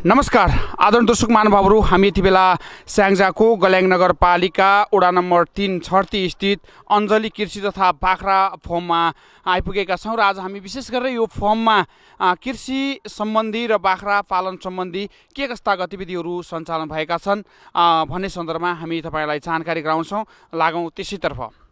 नमस्कार आदरणीय दर्शक महानुभावहरू, हामी यति बेला स्याङ्जाको गल्याङ नगरपालिका वडा नम्बर 3 छर्ती स्थित अञ्जली कृषि तथा बाख्रा फर्ममा आइपुगेका छौँ र आज हामी विशेष गरेर यो फर्ममा कृषि सम्बन्धी र बाख्रा पालन सम्बन्धी के कस्ता गतिविधिहरू सञ्चालन भएका छन् भन्ने सन्दर्भमा हामी तपाईलाई जानकारी गराउँछौँ। लागौँ त्यसैतर्फ।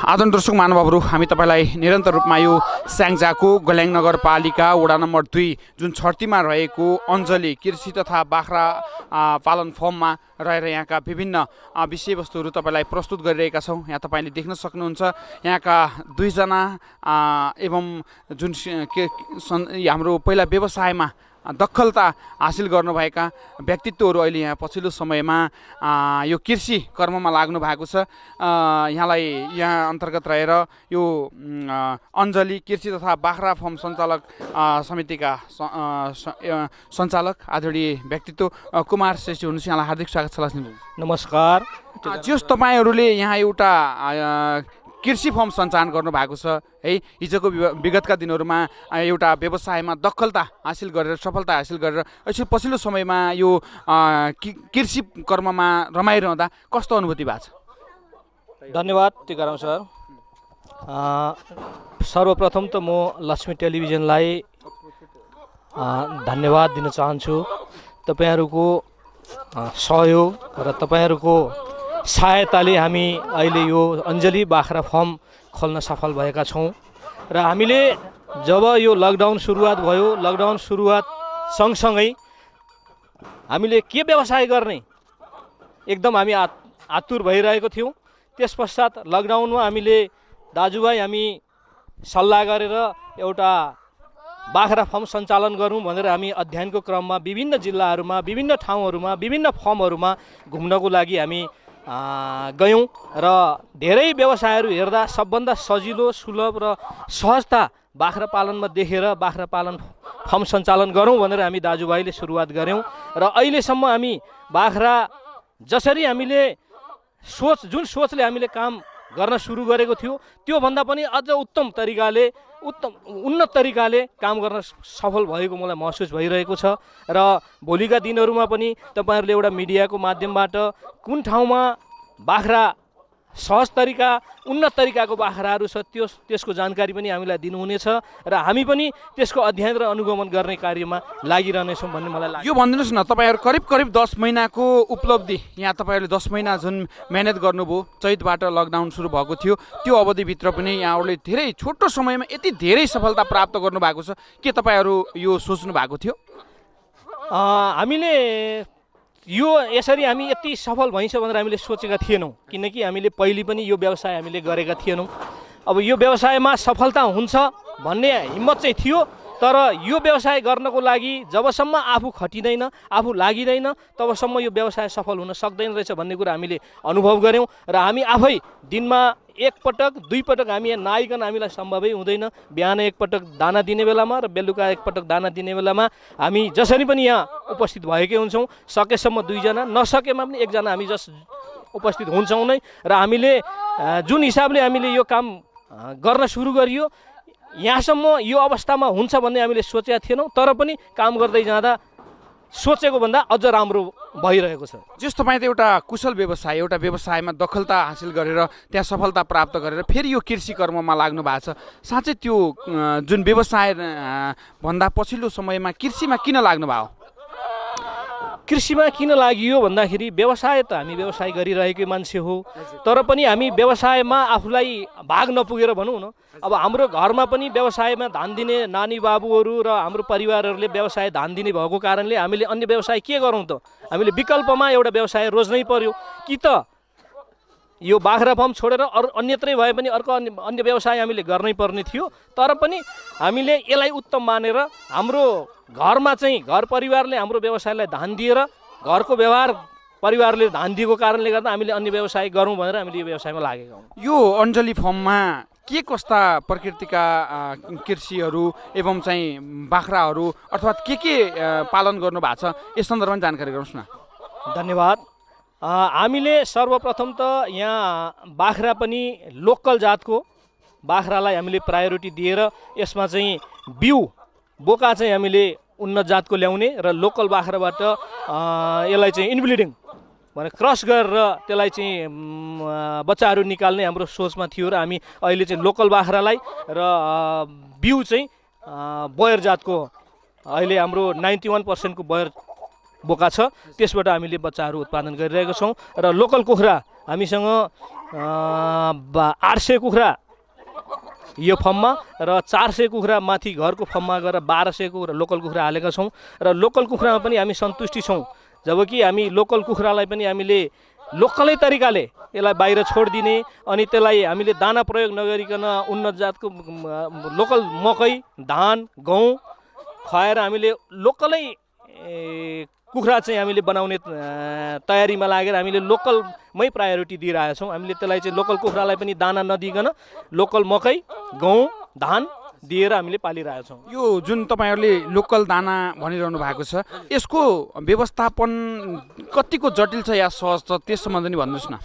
आदरणीय दर्शक महानुभावहरू, हामी तपाईँलाई निरन्तर रूपमा यो स्याङ्जाको गल्याङ नगरपालिका वडा नम्बर 2 जुन छर्तीमा रहेको अञ्जली कृषि तथा बाख्रा पालन फर्ममा रहेर यहाँका विभिन्न विषयवस्तुहरू तपाईँलाई प्रस्तुत गरिरहेका छौँ। यहाँ तपाईँले देख्न सक्नुहुन्छ यहाँका दुईजना एवं जुन हाम्रो पहिला व्यवसायमा दखलता हासिल गर्नुभएका व्यक्तित्वहरू अहिले यहाँ पछिल्लो समयमा यो कृषि कर्ममा लाग्नु भएको छ। यहाँलाई यहाँ अन्तर्गत रहेर यो अञ्जली कृषि तथा बाख्रा फर्म सञ्चालक समितिका सञ्चालक आदरणीय व्यक्तित्व कुमार श्रेष्ठी हुनुहुन्छ। यहाँलाई हार्दिक स्वागत छ। नमस्कार। जस तपाईँहरूले यहाँ एउटा कृषि फर्म सञ्चालन गर्नुभएको छ है, हिजोको विगतका दिनहरूमा एउटा व्यवसायमा दखलता हासिल गरेर सफलता हासिल गरेर यसो पछिल्लो समयमा यो कृषि कर्ममा रमाइरहँदा कस्तो अनुभूति भएको छ? धन्यवाद टिकाराम सर। सर्वप्रथम त म लक्ष्मी टेलिभिजनलाई धन्यवाद दिन चाहन्छु। तपाईँहरूको सहयोग र तपाईँहरूको सहायताले हामी अहिले यो अञ्जली बाख्रा फर्म खोल्न सफल भएका छौँ। र हामीले जब यो लकडाउन सुरुवात भयो, लकडाउन सुरुवात सँगसँगै हामीले के व्यवसाय गर्ने एकदम हामी आतुर भइरहेको थियौँ। त्यस पश्चात लकडाउनमा हामीले दाजुभाइ हामी सल्लाह गरेर एउटा बाख्रा फर्म सञ्चालन गरौँ भनेर हामी अध्ययनको क्रममा विभिन्न जिल्लाहरूमा, विभिन्न ठाउँहरूमा, विभिन्न फर्महरूमा घुम्नको लागि हामी गयौँ र धेरै व्यवसायहरू हेर्दा सबभन्दा सजिलो, सुलभ र सहजता बाख्रा पालनमा देखेर बाख्रा पालन फर्म सञ्चालन गरौँ भनेर हामी दाजुभाइले सुरुवात गऱ्यौँ। र अहिलेसम्म हामी बाख्रा जसरी हामीले जुन सोचले हामीले काम गर्न सुरु गरेको थियो त्योभन्दा पनि अझ उन्नत तरिकाले काम गर्न सफल भएको मलाई महसुस भइरहेको छ। र भोलिका दिनहरूमा पनि तपाईँहरूले एउटा मिडियाको माध्यमबाट कुन ठाउँमा बाख्रा सहज तरिका, उन्नत तरिकाको बाख्राहरू छ त्यसको जानकारी पनि हामीलाई दिनुहुनेछ र हामी पनि त्यसको अध्ययन र अनुगमन गर्ने कार्यमा लागिरहनेछौँ भन्ने मलाई लाग्छ। यो भनिदिनुहोस् न, तपाईँहरू करिब 10 महिनाको उपलब्धि, यहाँ तपाईँहरूले 10 महिना जुन मेहनत गर्नुभयो, चैतबाट लकडाउन सुरु भएको थियो, त्यो अवधिभित्र पनि यहाँहरूले धेरै छोटो समयमा यति धेरै सफलता प्राप्त गर्नुभएको छ। के तपाईँहरू यो सोच्नु भएको थियो? हामीले यो यसरी हामी यति सफल भइन्छ भनेर हामीले सोचेका थिएनौँ, किनकि हामीले पहिले पनि यो व्यवसाय हामीले गरेका थिएनौँ। अब यो व्यवसायमा सफलता हुन्छ भन्ने हिम्मत चाहिँ थियो, तर यो व्यवसाय गर्नको लागि जबसम्म आफू खटिँदैन, आफू लागिँदैन, तबसम्म यो व्यवसाय सफल हुन सक्दैन रहेछ भन्ने कुरा हामीले अनुभव गऱ्यौँ। र हामी आफै दिनमा एकपटक, दुईपटक हामी यहाँ नआइकन हामीलाई सम्भवै हुँदैन। बिहान एकपटक दाना दिने बेलामा र बेलुका एकपटक दाना दिने बेलामा हामी जसरी पनि यहाँ उपस्थित भएकै हुन्छौँ। सकेसम्म 2 जना, नसकेमा पनि 1 जना हामी उपस्थित हुन्छौँ नै। र हामीले जुन हिसाबले हामीले यो काम गर्न सुरु गरियो, यहाँसम्म यो अवस्थामा हुन्छ भन्ने हामीले सोचेका थिएनौँ, तर पनि काम गर्दै जाँदा सोचेको भन्दा अझ राम्रो भइरहेको छ। जस तपाईँ त एउटा कुशल व्यवसाय, एउटा व्यवसायमा दखलता हासिल गरेर त्यहाँ सफलता प्राप्त गरेर फेरि यो कृषि कर्ममा लाग्नु भएको छ। साँच्चै त्यो जुन व्यवसाय भन्दा पछिल्लो समयमा कृषिमा किन लाग्नु भयो? कृषिमा किन लागियो भन्दाखेरि व्यवसाय त हामी व्यवसाय गरिरहेकै मान्छे हो, तर पनि हामी व्यवसायमा आफूलाई भाग नपुगेर भनौँ न, अब हाम्रो घरमा पनि व्यवसायमा ध्यान दिने नानी बाबुहरू र हाम्रो परिवारहरूले व्यवसाय ध्यान दिने भएको कारणले हामीले अन्य व्यवसाय के गरौँ त? हामीले विकल्पमा एउटा व्यवसाय रोज्नै पर्यो। कि त यो बाख्रा फर्म छोडेर अन्यत्रै भए पनि अर्को अन्य व्यवसाय हामीले गर्नै पर्ने थियो, तर पनि हामीले यसलाई उत्तम मानेर हाम्रो घरमा चाहिँ घर परिवारले हाम्रो व्यवसायलाई ध्यान दिएर घरको व्यवहार परिवारले ध्यान दिएको कारणले गर्दा हामीले अन्य व्यवसाय गरौँ भनेर हामीले यो व्यवसायमा लागेका हौँ। यो अञ्जली फर्ममा के कस्ता प्रकृतिका कृषिहरू एवं चाहिँ बाख्राहरू अर्थात् के पालन गर्नु भएको छ, यस सन्दर्भमा जानकारी गराउनुहोस् न। धन्यवाद। हामीले सर्वप्रथम त यहाँ बाख्रा पनि लोकल जातको बाख्रालाई हामीले प्रायोरिटी दिएर यसमा चाहिँ बिउ बोका चाहिँ हामीले उन्नत जातको ल्याउने र लोकल बाख्राबाट यसलाई चाहिँ इनब्लिडिङ भने क्रस गरेर त्यसलाई चाहिँ बच्चाहरू निकाल्ने हाम्रो सोचमा थियो। र हामी अहिले चाहिँ लोकल बाख्रालाई र बिउ चाहिँ बयर जातको अहिले हाम्रो 91% को बयर बोका छ, त्यसबाट हामीले बच्चाहरू उत्पादन गरिरहेका छौँ। र लोकल कुखुरा हामीसँग 800 कुखुरा यो फर्ममा र 400 कुखुरा माथि घरको फर्ममा गएर 1200 कुखुरा लोकल कुखुरा हालेका छौँ र लोकल कुखुरामा पनि हामी सन्तुष्टि छौँ। जबकि हामी लोकल कुखुरालाई पनि हामीले लोकलै तरिकाले यसलाई बाहिर छोडिदिने अनि त्यसलाई हामीले दाना प्रयोग नगरिकन उन्नत जातको लोकल मकै धान गहुँ खुवाएर हामीले लोकलै कुखुरा चाहिँ हामीले बनाउने तयारीमा लागेर हामीले लोकलमै प्रायोरिटी दिइरहेका छौँ। हामीले त्यसलाई चाहिँ लोकल कुखुरालाई पनि दाना नदिइकन लोकल मकै गहुँ धान दिएर हामीले पालिरहेका छौँ। यो जुन तपाईँहरूले लोकल दाना भनिरहनु भएको छ यसको व्यवस्थापन कतिको जटिल छ या सहज छ त्यस सम्बन्ध नि भन्नुहोस् न।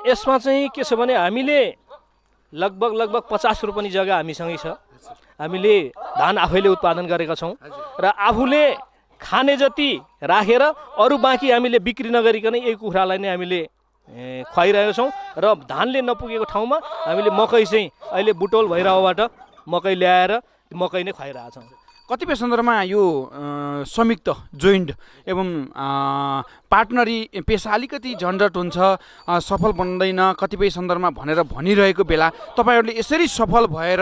यसमा चाहिँ के छ भने हामीले लगभग 50 रोपनी जग्गा हामीसँगै छ। हामीले धान आफैले उत्पादन गरेका छौँ र आफूले खाने जति राखेर अरू बाँकी हामीले बिक्री नगरिकन यही कुखुरालाई नै हामीले खुवाइरहेका छौँ र धानले नपुगेको ठाउँमा हामीले मकै चाहिँ अहिले बुटोल भइरहेकोबाट मकै ल्याएर मकै नै खुवाइरहेका छौँ। कतिपय सन्दर्भमा यो संयुक्त जोइन्ट एवं पार्टनरी पेसा अलिकति झन्झट हुन्छ सफल बन्दैन कतिपय सन्दर्भमा भनेर भनिरहेको बेला तपाईँहरूले यसरी सफल भएर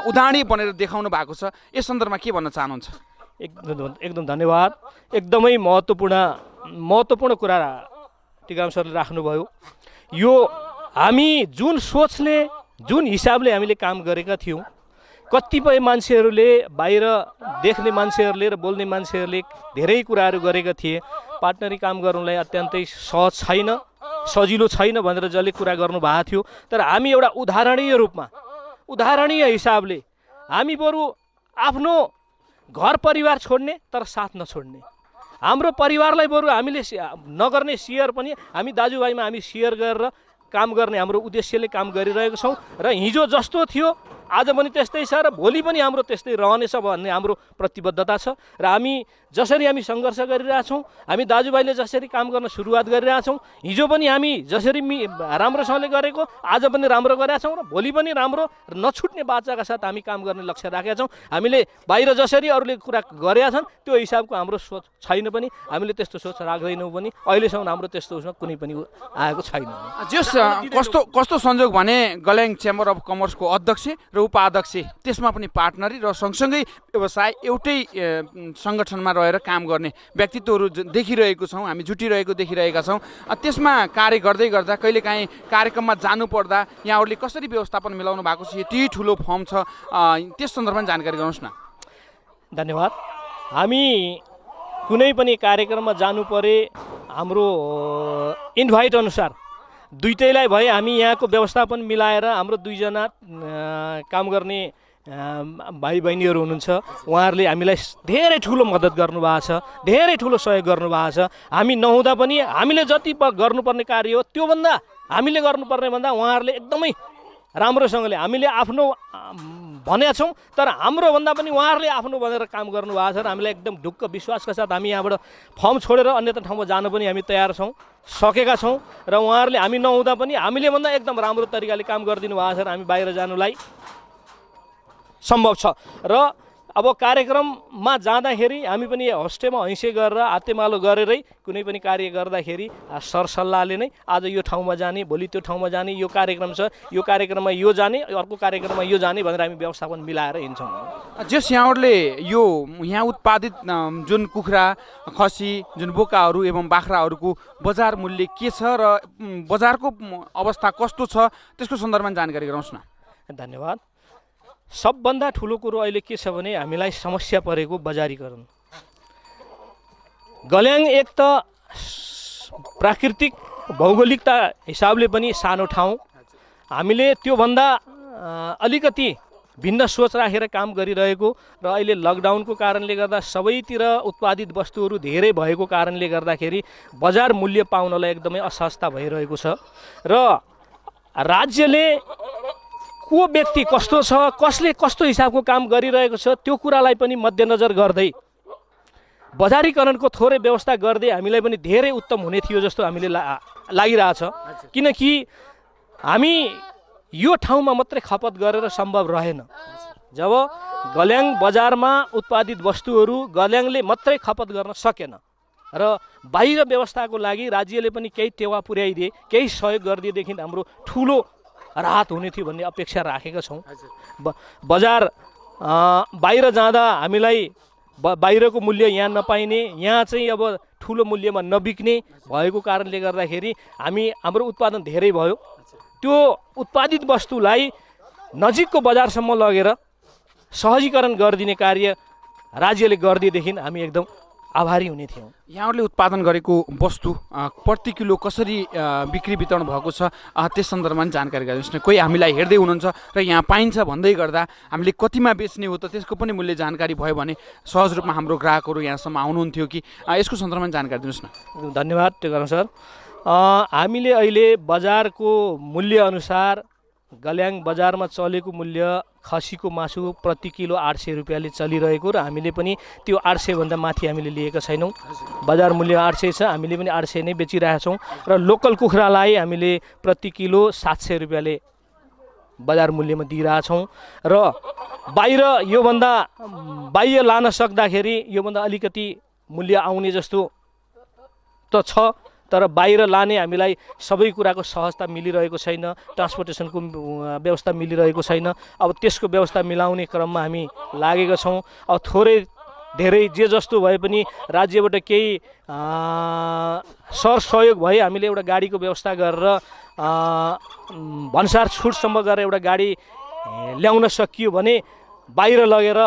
उदाहरणीय बनेर देखाउनु भएको छ यस सन्दर्भमा के भन्न चाहनुहुन्छ? एकदम धन्यवाद। एकदमै महत्त्वपूर्ण कुरा टिकाराम सरले राख्नुभयो। यो हामी जुन सोचले जुन हिसाबले हामीले काम गरेका थियौँ कतिपय मान्छेहरूले बाहिर देख्ने मान्छेहरूले र बोल्ने मान्छेहरूले धेरै कुराहरू गरेका थिए। पार्टनरी काम गर्नुलाई अत्यन्तै सहज छैन सजिलो छैन भनेर जसले कुरा गर्नुभएको थियो। तर हामी एउटा उदाहरणीय रूपमा उदाहरणीय हिसाबले हामी बरु आफ्नो घर परिवार छोड्ने तर साथ नछोड्ने हाम्रो परिवारलाई बरु हामीले नगर्ने सेयर पनि हामी दाजुभाइमा हामी सेयर गरेर काम गर्ने हाम्रो उद्देश्यले काम गरिरहेको छौँ र हिजो जस्तो थियो आज पनि त्यस्तै छ र भोलि पनि हाम्रो त्यस्तै रहनेछ भन्ने हाम्रो प्रतिबद्धता छ र हामी जसरी हामी सङ्घर्ष गरिरहेछौँ हामी दाजुभाइले जसरी काम गर्न सुरुवात गरिरहेछौँ हिजो पनि हामी जसरी राम्रोसँगले गरेको आज पनि राम्रो गरेका छौँ र भोलि पनि राम्रो नछुट्ने बाचाका साथ हामी काम गर्ने लक्ष्य राखेका छौँ। हामीले बाहिर जसरी अरूले कुरा गरेका छन् त्यो हिसाबको हाम्रो सोच छैन पनि हामीले त्यस्तो सोच राख्दैनौँ पनि अहिलेसम्म हाम्रो त्यस्तो कुनै पनि आएको छैन। जस कस्तो संयोग भने गल्याङ चेम्बर अफ कमर्सको अध्यक्ष र उपाध्यक्ष त्यसमा पनि पार्टनरी र सँगसँगै व्यवसाय एउटै सङ्गठनमा रहेर काम गर्ने व्यक्तित्वहरू देखिरहेको छौँ हामी जुटिरहेको देखिरहेका छौँ। त्यसमा कार्य गर्दै गर्दा कहिलेकाहीँ कार्यक्रममा जानुपर्दा यहाँहरूले कसरी व्यवस्थापन मिलाउनु भएको छ यति ठुलो फर्म छ त्यस सन्दर्भमा जानकारी गराउनुहोस् न। धन्यवाद। हामी कुनै पनि कार्यक्रममा जानु परे हाम्रो इन्भाइट अनुसार दुईटैलाई भए हामी यहाँको व्यवस्थापन मिलाएर हाम्रो दुईजना काम गर्ने भाइ बहिनीहरू हुनुहुन्छ उहाँहरूले हामीलाई धेरै ठुलो मद्दत गर्नुभएको छ धेरै ठुलो सहयोग गर्नुभएको छ। हामी नहुँदा पनि हामीले जति गर्नुपर्ने कार्य हो त्योभन्दा हामीले गर्नुपर्ने भन्दा उहाँहरूले एकदमै राम्रोसँगले हामीले आफ्नो भनेका छौँ तर हाम्रो भन्दा पनि उहाँहरूले आफ्नो भनेर काम गर्नुभएको छ र हामीलाई एकदम ढुक्क विश्वासका साथ हामी यहाँबाट फर्म छोडेर अन्यत्र ठाउँमा जान पनि हामी तयार छौँ सकेका छौँ र उहाँहरूले हामी नहुँदा पनि हामीले भन्दा एकदम राम्रो तरिकाले काम गरिदिनु भएको छ र हामी बाहिर जानुलाई सम्भव छ। र अब कार्यक्रममा जाँदाखेरि हामी पनि होस्टेलमा हैँसे गरेर हातेमालो गरेरै कुनै पनि कार्य गर्दाखेरि सरसल्लाहले नै आज यो ठाउँमा जाने भोलि त्यो ठाउँमा जाने यो कार्यक्रम छ यो कार्यक्रममा यो जाने अर्को कार्यक्रममा यो जाने भनेर हामी व्यवस्थापन मिलाएर हिँड्छौँ। जस यहाँहरूले यो यहाँ उत्पादित जुन कुखुरा खसी जुन बोकाहरू एवं बाख्राहरूको बजार मूल्य के छ र बजारको अवस्था कस्तो छ त्यसको सन्दर्भमा जानकारी गराउनुहोस् न। धन्यवाद। सबभन्दा ठुलो कुरो अहिले के छ भने हामीलाई समस्या परेको बजारीकरण। गल्याङ एक त प्राकृतिक भौगोलिकता हिसाबले पनि सानो ठाउँ हामीले त्योभन्दा अलिकति भिन्न सोच राखेर काम गरिरहेको र अहिले लकडाउनको कारणले गर्दा सबैतिर उत्पादित वस्तुहरू धेरै भएको कारणले गर्दाखेरि बजार मूल्य पाउनलाई एकदमै असहजता भइरहेको छ र राज्यले को व्यक्ति कस्तो छ कसले कस्तो हिसाबको काम गरिरहेको छ त्यो कुरालाई पनि मध्यनजर गर्दै बजारीकरणको थोरै व्यवस्था गर्दै हामीलाई पनि धेरै उत्तम हुने थियो जस्तो हामीले लागिरहेछ। किनकि हामी यो ठाउँमा मात्रै खपत गरेर सम्भव रहेन। जब गल्याङ बजारमा उत्पादित वस्तुहरू गल्याङले मात्रै खपत गर्न सकेन र बाहिर व्यवस्थाको लागि राज्यले पनि केही टेवा पुर्याइदिए, केही सहयोग गरिदिएदेखि हाम्रो ठुलो राहत हुने थियो भन्ने अपेक्षा राखेका छौँ। बजार बाहिर जाँदा हामीलाई बाहिरको मूल्य यहाँ नपाइने, यहाँ चाहिँ अब ठुलो मूल्यमा नबिक्ने भएको कारणले गर्दाखेरि हाम्रो उत्पादन धेरै भयो। त्यो उत्पादित वस्तुलाई नजिकको बजारसम्म लगेर सहजीकरण गरिदिने कार्य राज्यले गरिदिएदेखि हामी एकदम आभारी हुने थियौँ। यहाँहरूले उत्पादन गरेको वस्तु प्रति किलो कसरी बिक्री वितरण भएको छ त्यस सन्दर्भमा पनि जानकारी गराइदिनुहोस् न। कोही हामीलाई हेर्दै हुनुहुन्छ र यहाँ पाइन्छ भन्दै गर्दा हामीले कतिमा बेच्ने हो त त्यसको पनि मूल्य जानकारी भयो भने सहज रूपमा हाम्रो ग्राहकहरू यहाँसम्म आउनुहुन्थ्यो कि यसको सन्दर्भमा जानकारी दिनुहोस् न। धन्यवाद टेकाराम सर। हामीले अहिले बजारको मूल्य अनुसार गल्याङ बजारमा चलेको मूल्य खसीको मासु प्रति किलो 800 रुपियाँले चलिरहेको र हामीले पनि त्यो 800 भन्दा माथि हामीले लिएका छैनौँ। बजार मूल्य 800 छ, हामीले पनि 800 नै बेचिरहेका छौँ र लोकल कुखुरालाई हामीले प्रति किलो 700 रुपियाँले बजार मूल्यमा दिइरहेछौँ र बाहिर योभन्दा बाह्य लान सक्दाखेरि योभन्दा अलिकति मूल्य आउने जस्तो त छ, तर बाहिर लाने हामीलाई सबै कुराको सहजता मिलिरहेको छैन, ट्रान्सपोर्टेसनको व्यवस्था मिलिरहेको छैन। अब त्यसको व्यवस्था मिलाउने क्रममा हामी लागेका छौँ। अब थोरै धेरै जे जस्तो भए पनि राज्यबाट केही सहयोग भए हामीले एउटा गाडीको व्यवस्था गरेर भन्सार छुटसम्म गरेर एउटा गाडी ल्याउन सकियो भने बाहिर लगेर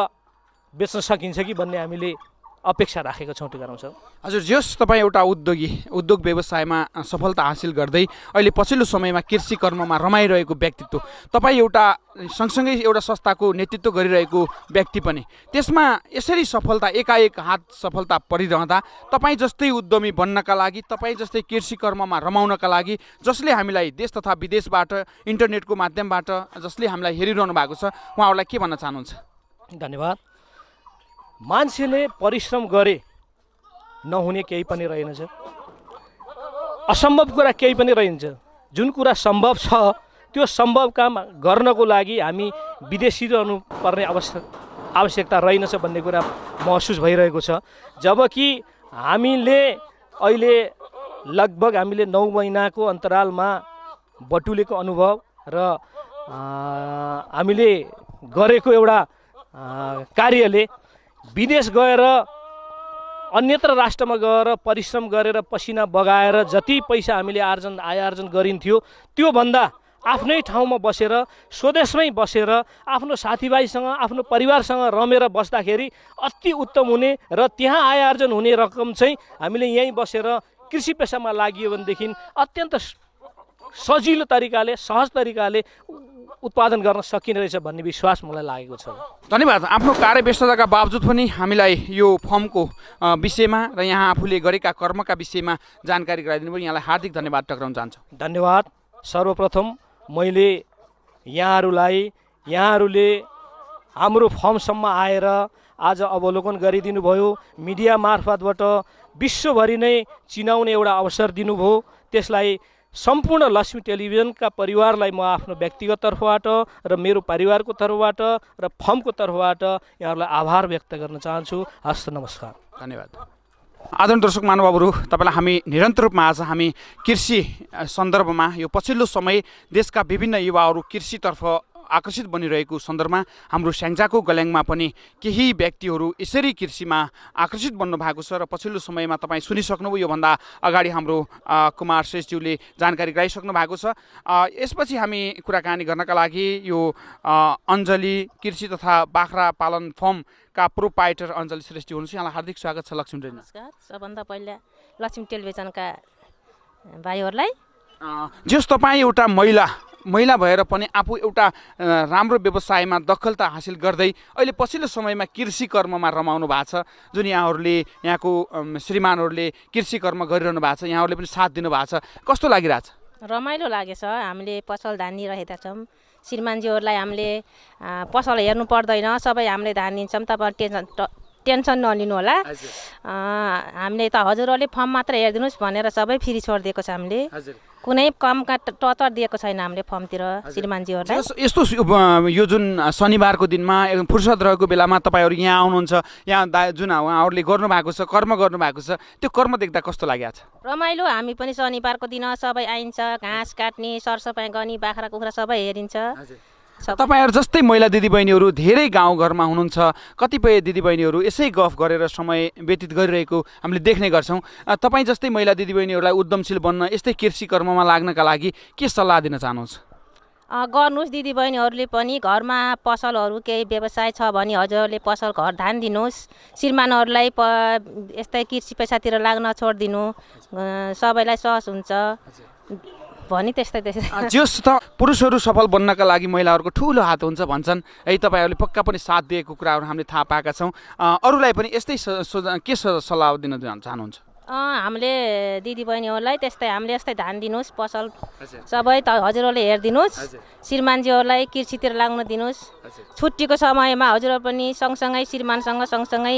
बेच्न सकिन्छ कि भन्ने हामीले अपेक्षा राखेका छौँ टेकाराम सर। हजुर, जस तपाईँ एउटा उद्योग व्यवसायमा सफलता हासिल गर्दै अहिले पछिल्लो समयमा कृषि कर्ममा रमाइरहेको व्यक्तित्व, तपाईँ एउटा सँगसँगै एउटा संस्थाको नेतृत्व गरिरहेको व्यक्ति पनि, त्यसमा यसरी सफलता एकाएक हात सफलता परिरहँदा तपाईँ जस्तै उद्यमी बन्नका लागि, तपाईँ जस्तै कृषि कर्ममा रमाउनका लागि, जसले हामीलाई देश तथा विदेशबाट इन्टरनेटको माध्यमबाट जसले हामीलाई हेरिरहनु भएको छ, उहाँहरूलाई के भन्न चाहनुहुन्छ? धन्यवाद। मान्छेले परिश्रम गरे नहुने केही पनि रहेनछ, असम्भव कुरा केही पनि रहन्छ। जुन कुरा सम्भव छ त्यो सम्भव काम गर्नको लागि हामी विदेशी रहनु पर्ने आवश्यकता रहेनछ भन्ने कुरा महसुस भइरहेको छ। जबकि हामीले अहिले लगभग 9 महिनाको अन्तरालमा बटुलेको अनुभव र हामीले गरेको एउटा कार्यले विदेश गएर अन्यत्र राष्ट्रमा गएर परिश्रम गरेर पसिना बगाएर जति पैसा हामीले आय आर्जन गरिन्थ्यो त्योभन्दा आफ्नै ठाउँमा बसेर स्वदेशमै बसेर आफ्नो साथीभाइसँग आफ्नो परिवारसँग रमेर बस्दाखेरि अति उत्तम हुने र त्यहाँ आय आर्जन हुने रकम चाहिँ हामीले यहीँ बसेर कृषि पेसामा लागियो भनेदेखि अत्यन्त सजिलो तरिकाले सहज तरिकाले उत्पादन गर्न सकिने रहेछ भन्ने विश्वास मलाई लागेको छ। धन्यवाद। आफ्नो कार्यव्यस्तताका बावजुद पनि हामीलाई यो फर्मको विषयमा र यहाँ आफूले गरेका कर्मका विषयमा जानकारी गराइदिनु भयो, यहाँलाई हार्दिक धन्यवाद टक्राउन चाहन्छु। धन्यवाद। सर्वप्रथम मैले यहाँहरूले हाम्रो फर्मसम्म आएर आज अवलोकन गरिदिनु भयो, मिडिया मार्फतबाट विश्वभरि नै चिनाउने एउटा अवसर दिनुभयो, त्यसलाई सम्पूर्ण लक्ष्मी टेलिभिजनका परिवारलाई म आफ्नो व्यक्तिगत तर्फबाट र मेरो परिवारको तर्फबाट र फर्मको तर्फबाट यहाँहरूलाई आभार व्यक्त गर्न चाहन्छु। हस्त नमस्कार। धन्यवाद। आदरणीय दर्शक महानुभावहरू, तपाईँलाई हामी निरन्तर रूपमा आज हामी कृषि सन्दर्भमा यो पछिल्लो समय देशका विभिन्न युवाहरू कृषितर्फ आकर्षित बनिरहेको सन्दर्भमा हाम्रो स्याङ्जाको गल्याङमा पनि केही व्यक्तिहरू यसरी कृषिमा आकर्षित बन्नु भएको छ र पछिल्लो समयमा तपाईँ सुनिसक्नुभयो। योभन्दा अगाडि हाम्रो कुमार श्रेष्ठज्यूले जानकारी गराइसक्नु भएको छ। यसपछि हामी कुराकानी गर्नका लागि यो अञ्जली कृषि तथा बाख्रा पालन फर्मका प्रोप्राइटर अञ्जली श्रेष्ठी हुनुहुन्छ, यहाँलाई हार्दिक स्वागत छ लक्ष्मी टेलिभिजनमा। नमस्कार। सबभन्दा पहिला लक्ष्मी टेलिभिजनका भाइहरूलाई जस तपाईँ एउटा महिला भएर पनि आफू एउटा राम्रो व्यवसायमा दखलता हासिल गर्दै अहिले पछिल्लो समयमा कृषि कर्ममा रमाउनु भएको छ, जुन यहाँहरूले यहाँको श्रीमानहरूले कृषि कर्म गरिरहनु भएको छ, यहाँहरूले पनि साथ दिनुभएको छ, कस्तो लागिरहेछ? रमाइलो लागेछ। हामीले पसल धानिरहेका छौँ। श्रीमानजीहरूलाई हामीले पसल हेर्नु पर्दैन, सबै हामीले धानिन्छौँ। तपाईँ टेन्सन नलिनु होला। हजुर हामीले त हजुरहरूले फर्म मात्र हेरिदिनुहोस् भनेर सबै फ्री छोडिदिएको छ हामीले। हजुर कुनै कमका टतर दिएको छैन हामीले फर्मतिर श्रीमानजीहरूलाई। यस्तो यो जुन शनिबारको दिनमा एकदम फुर्सद रहेको बेलामा तपाईँहरू यहाँ आउनुहुन्छ, यहाँ जुन उहाँहरूले गर्नुभएको छ, कर्म गर्नुभएको छ, त्यो कर्म देख्दा कस्तो लागेको छ? रमाइलो। हामी पनि शनिबारको दिन सबै आइन्छ, घाँस काट्ने, सरसफाइ गर्ने, बाख्रा कुखुरा सबै हेरिन्छ। तपाईँहरू जस्तै महिला दिदीबहिनीहरू धेरै गाउँघरमा हुनुहुन्छ। कतिपय दिदीबहिनीहरू यसै गफ गरेर समय व्यतीत गरिरहेको हामीले देख्ने गर्छौँ। तपाईँ जस्तै महिला दिदीबहिनीहरूलाई उद्यमशील बन्न, यस्तै कृषि कर्ममा लाग्नका लागि के सल्लाह दिन चाहनुहुन्छ? गर्नुहोस् दिदीबहिनीहरूले पनि। घरमा पसलहरू केही व्यवसाय छ भने हजुरहरूले पसल घर धान दिनुहोस्। श्रीमानहरूलाई यस्तै कृषि पेसातिर लाग्न छोडिदिनु, सबैलाई सहज हुन्छ भनी त्यस्तै। जस त पुरुषहरू सफल बन्नका लागि महिलाहरूको ठुलो हात हुन्छ भन्छन् है। तपाईँहरूले पक्का पनि साथ दिएको कुराहरू हामीले थाहा पाएका छौँ। अरूलाई पनि यस्तै के सल्लाह दिन चाहनुहुन्छ? हामीले दिदीबहिनीहरूलाई त्यस्तै हामीले यस्तै धान दिनुहोस्, पसल सबै त हजुरहरूले हेरिदिनुहोस्। श्रीमानजीहरूलाई कृषितिर लाग्न दिनुहोस्। छुट्टीको समयमा हजुरहरू पनि सँगसँगै श्रीमानसँग सँगसँगै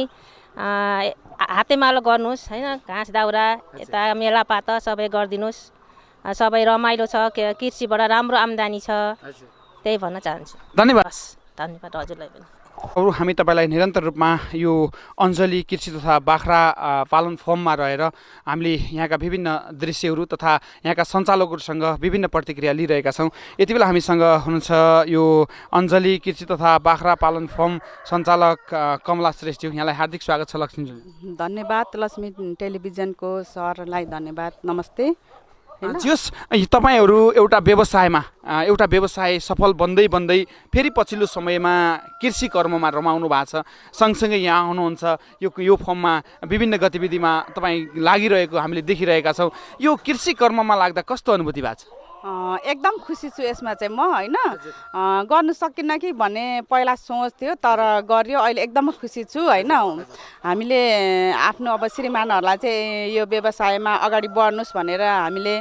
हातेमालो गर्नुहोस् होइन। घाँस दाउरा यता मेलापात सबै गरिदिनुहोस्। सबै रमाइलो छ, कृषिबाट राम्रो आम्दानी छ, त्यही भन्न चाहन्छु। धन्यवाद। धन्यवाद हजुरलाई पनि। अरू हामी तपाईँलाई निरन्तर रूपमा यो अञ्जली कृषि तथा बाख्रा पालन फर्ममा रहेर हामीले यहाँका विभिन्न दृश्यहरू तथा यहाँका सञ्चालकहरूसँग विभिन्न प्रतिक्रिया लिइरहेका छौँ। यति बेला हामीसँग हुनुहुन्छ यो अञ्जली कृषि तथा बाख्रा पालन फर्म सञ्चालक कमला श्रेष्ठज्यू। यहाँलाई हार्दिक स्वागत छ लक्ष्मीज्यू। धन्यवाद। लक्ष्मी टेलिभिजनको सरलाई धन्यवाद, नमस्ते। जस तपाईँहरू एउटा व्यवसाय सफल बन्दै बन्दै फेरि पछिल्लो समयमा कृषि कर्ममा रमाउनु भएको छ, सँगसँगै यहाँ आउनुहुन्छ, यो फर्ममा विभिन्न गतिविधिमा तपाईँ लागिरहेको हामीले देखिरहेका छौँ। यो कृषि कर्ममा लाग्दा कस्तो अनुभूति भएको छ? एकदम खुसी छु यसमा चाहिँ म होइन। गर्नु सकिनँ कि भन्ने पहिला सोच थियो, तर गरियो। अहिले एकदम खुसी छु होइन। हामीले आफ्नो अब श्रीमानहरूलाई चाहिँ यो व्यवसायमा अगाडि बढ्नुहोस् भनेर हामीले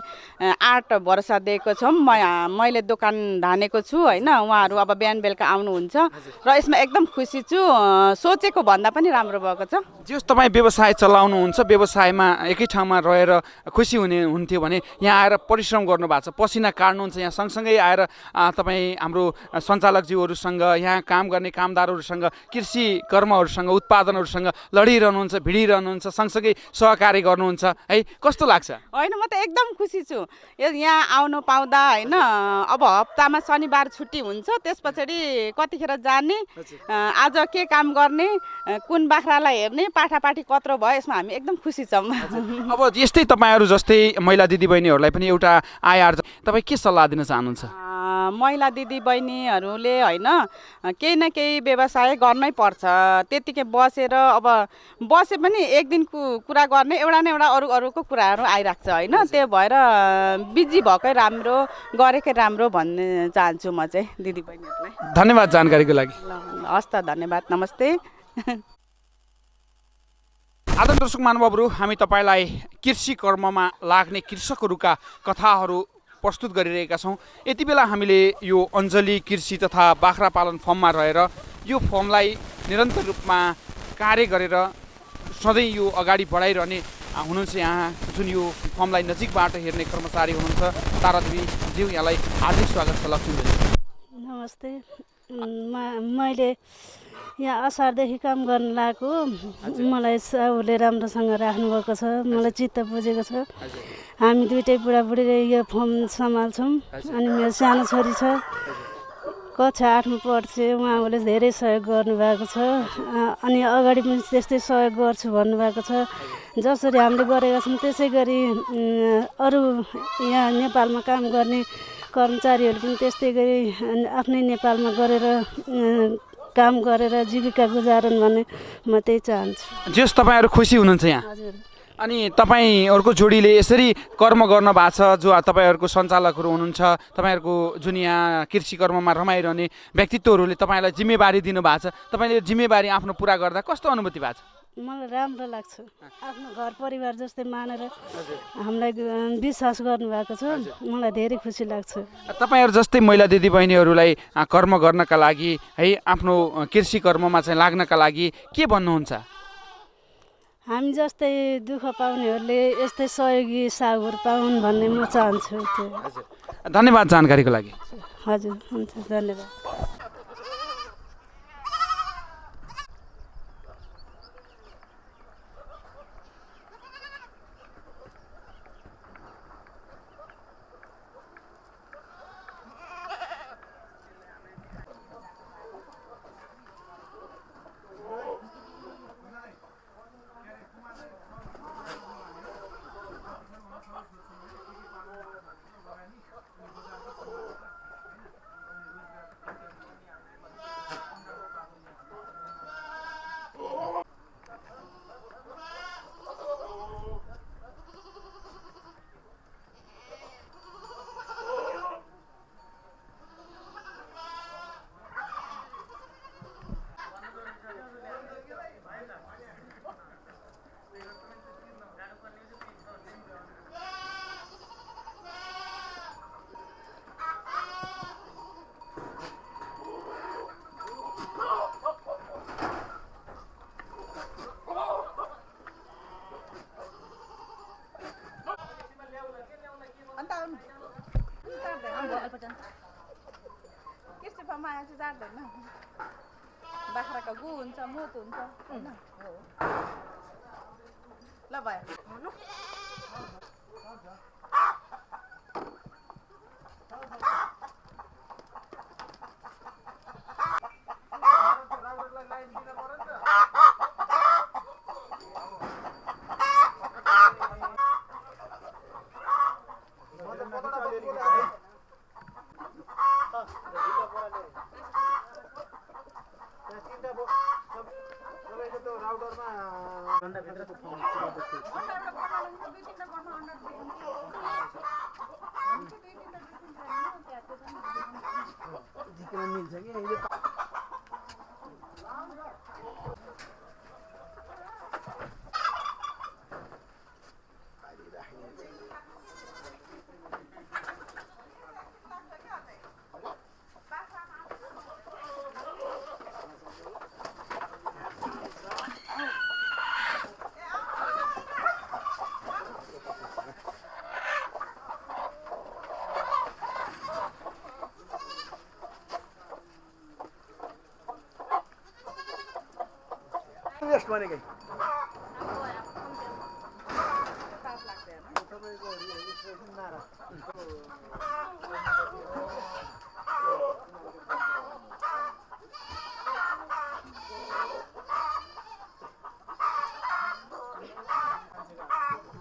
8 भरोसा दिएको छौँ। मैले दोकान धानेको छु होइन। उहाँहरू अब बिहान बेलुका आउनुहुन्छ र यसमा एकदम खुसी छु। सोचेको भन्दा पनि राम्रो भएको छ। जस तपाईँ व्यवसाय चलाउनुहुन्छ, व्यवसायमा एकै ठाउँमा रहेर खुसी हुन्थ्यो भने यहाँ आएर परिश्रम गर्नुभएको छ, पसिना काट्नुहुन्छ, यहाँ सँगसँगै आएर तपाईँ हाम्रो सञ्चालकज्यूहरूसँग, यहाँ काम गर्ने कामदारहरूसँग, कृषि कर्महरूसँग, उत्पादनहरूसँग लडिरहनुहुन्छ, भिडिरहनुहुन्छ, सँगसँगै सहकारी गर्नुहुन्छ है। कस्तो लाग्छ? होइन, म त एकदम खुसी छु यहाँ आउनु पाउँदा होइन। अब हप्तामा शनिबार छुट्टी हुन्छ, त्यस पछाडि कतिखेर जाने, आज के काम गर्ने, कुन बाख्रालाई हेर्ने, पाठापाठी कत्रो भयो, यसमा हामी एकदम खुसी छौँ। अब यस्तै तपाईँहरू जस्तै महिला दिदीबहिनीहरूलाई पनि एउटा आय आर्जन तपाईँ के सल्लाह दिन चाहनुहुन्छ? महिला दिदीबहिनीहरूले होइन केही न केही व्यवसाय गर्नै पर्छ। त्यतिकै बसेर अब बसे पनि एक दिनको कुरा गर्ने एउटा न एउटा अरूको कुराहरू आइराख्छ होइन। त्यो भएर बिजी भएकै राम्रो, गरेकै राम्रो भन्ने चाहन्छु म चाहिँ दिदीबहिनीहरूलाई। धन्यवाद जानकारीको लागि। हस् त, धन्यवाद, नमस्ते। आदरणीय दर्शक महानुभावहरू, हामी तपाईँलाई कृषि कर्ममा लाग्ने कृषकहरूका कथाहरू प्रस्तुत गरिरहेका छौँ। यति बेला हामीले यो अञ्जली कृषि तथा बाख्रा पालन फर्ममा रहेर यो फर्मलाई निरन्तर रूपमा कार्य गरेर सधैँ यो अगाडि बढाइरहने हुनुहुन्छ। यहाँ जुन यो फर्मलाई नजिकबाट हेर्ने कर्मचारी हुनुहुन्छ तारादेवी ज्यू, यहाँलाई हार्दिक स्वागत छ। लक्ष्मीज्यू नमस्ते। मैले यहाँ असारदेखि काम गर्न लागेको। मलाई साहुले राम्रोसँग राख्नुभएको छ, मलाई चित्त बुझेको छ। हामी दुइटै बुढाबुढीले यो फर्म सम्हाल्छौँ। अनि मेरो सानो छोरी छ, कक्षा 8मा पढ्छ। उहाँले धेरै सहयोग गर्नुभएको छ। अनि अगाडि पनि त्यस्तै सहयोग गर्छु भन्नुभएको छ। जसरी हामीले गरेका छौँ त्यसै गरी अरू यहाँ नेपालमा काम गर्ने कर्मचारीहरू पनि त्यस्तै गरी आफ्नै नेपालमा गरेर काम गरेर जीविका गुजारन भन्ने म त्यही चाहन्छु। जस तपाईँहरू खुसी हुनुहुन्छ यहाँ? हजुर। अनि तपाईँहरूको जोडीले यसरी कर्म गर्न भएको छ, जो तपाईँहरूको सञ्चालकहरू हुनुहुन्छ, तपाईँहरूको जुन यहाँ कृषि कर्ममा रमाइरहने व्यक्तित्वहरूले तपाईँलाई जिम्मेवारी दिनुभएको छ, तपाईँले जिम्मेवारी आफ्नो पुरा गर्दा कस्तो अनुभूति भएको छ? मलाई राम्रो लाग्छ। आफ्नो घर परिवार जस्तै मानेर हामीलाई विश्वास गर्नुभएको छ, मलाई धेरै खुसी लाग्छ। तपाईँहरू जस्तै महिला दिदीबहिनीहरूलाई कर्म गर्नका लागि है, आफ्नो कृषि कर्ममा चाहिँ लाग्नका लागि के भन्नुहुन्छ? हामी जस्तै दुःख पाउनेहरूले यस्तै सहयोगी साहुहरू पाउन् भन्ने म चाहन्छु त्यो। धन्यवाद जानकारीको लागि। हजुर हुन्छ, धन्यवाद। बाख्राको गु हुन्छ, मुत हुन्छ हैन? हो ल भयो।